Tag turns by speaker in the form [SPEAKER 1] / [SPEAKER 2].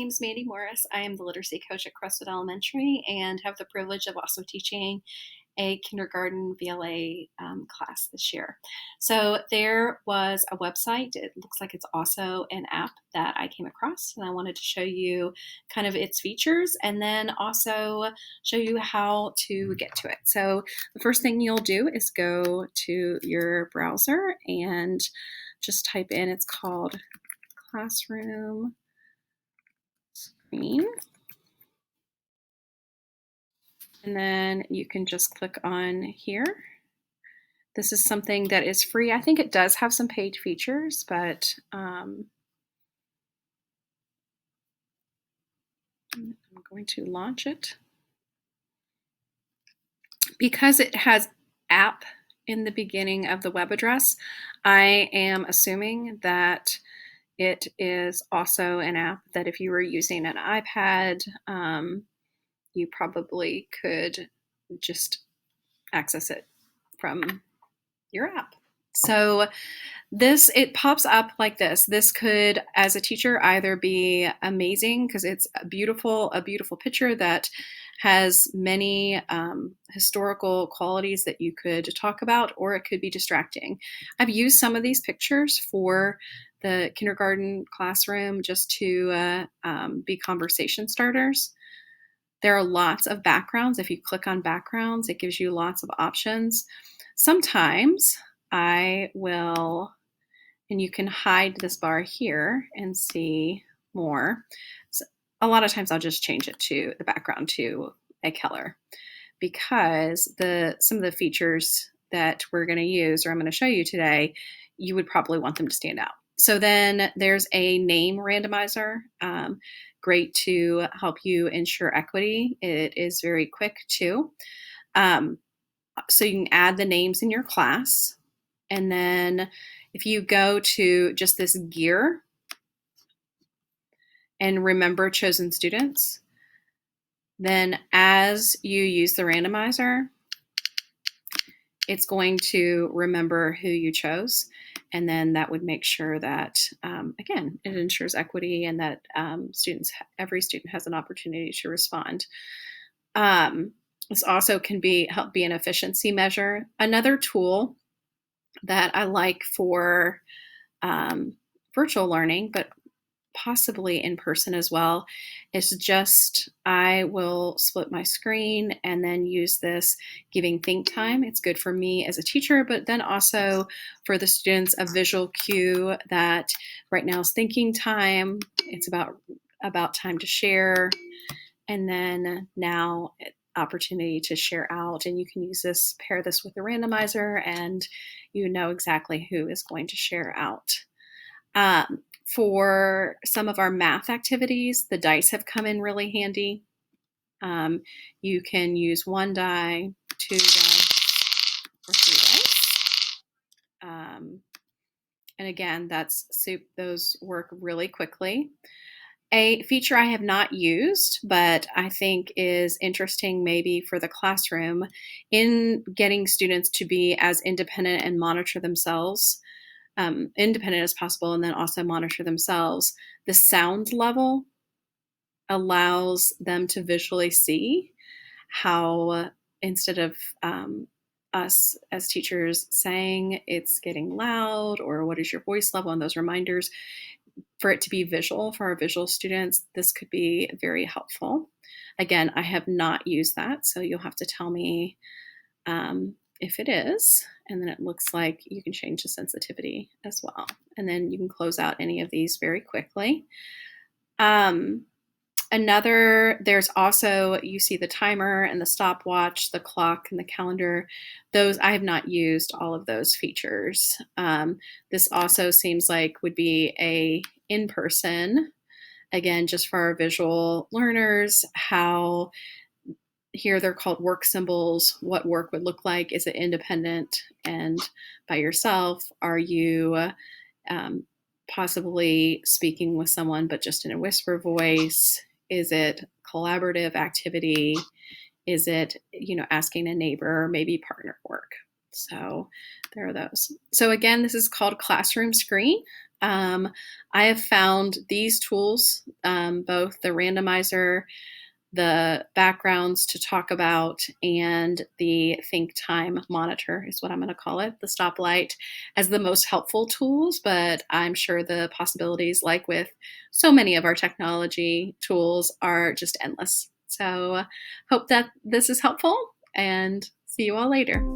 [SPEAKER 1] name's Mandy Morris. I am the literacy coach at Crestwood Elementary and have the privilege of also teaching a kindergarten VLA class this year. So there was a website. It looks like it's also an app that I came across, and I wanted to show you kind of its features and then also show you how to get to it. So the first thing you'll do is go to your browser and just type in, it's called Classroomscreen. And then you can just click on here. This is something that is free. I think it does have some paid features, but I'm going to launch it. Because it has app in the beginning of the web address, I am assuming that it is also an app that if you were using an iPad, you probably could just access it from your app. So it pops up like this. This could, as a teacher, either be amazing because it's a beautiful picture that has many historical qualities that you could talk about, or it could be distracting. I've used some of these pictures for the kindergarten classroom just to be conversation starters. There are lots of backgrounds. If you click on backgrounds, it gives you lots of options. Sometimes I will, and you can hide this bar here and see more. So a lot of times I'll just change it to the background to a color because some of the features that we're going to use or I'm going to show you today, you would probably want them to stand out. So then there's a name randomizer. Great to help you ensure equity. It is very quick too. So you can add the names in your class. And then if you go to just this gear and remember chosen students, then as you use the randomizer, it's going to remember who you chose. And then that would make sure that, again, it ensures equity and that every student has an opportunity to respond. This also can help be an efficiency measure. Another tool that I like for virtual learning, but possibly in person as well, is just I will split my screen and then use this giving think time. It's good for me as a teacher, but then also for the students, a visual cue that right now is thinking time. It's about time to share. And then now opportunity to share out, and you can pair this with the randomizer, and you know exactly who is going to share out. For some of our math activities, the dice have come in really handy. You can use 1 die, 2 dice, or 3 dice. And again, those work really quickly. A feature I have not used, but I think is interesting maybe for the classroom in getting students to be as independent and monitor themselves, independent as possible, and then also monitor themselves. The sound level allows them to visually see how instead of us as teachers saying it's getting loud or what is your voice level and those reminders, for it to be visual for our visual students, this could be very helpful. Again, I have not used that, so you'll have to tell me if it is. And then it looks like you can change the sensitivity as well. And then you can close out any of these very quickly. There's also, you see the timer and the stopwatch, the clock and the calendar. Those, I have not used all of those features. This also seems like would be a in-person, again, just for our visual learners, how here they're called work symbols, what work would look like. Is it independent and by yourself? Are you possibly speaking with someone, but just in a whisper voice? Is it collaborative activity? Is it, asking a neighbor, maybe partner work? So there are those. So again, this is called Classroomscreen. I have found these tools, both the randomizer, the backgrounds to talk about, and the think time monitor is what I'm going to call it, the stoplight, as the most helpful tools. But I'm sure the possibilities, like with so many of our technology tools, are just endless. So hope that this is helpful, and see you all later.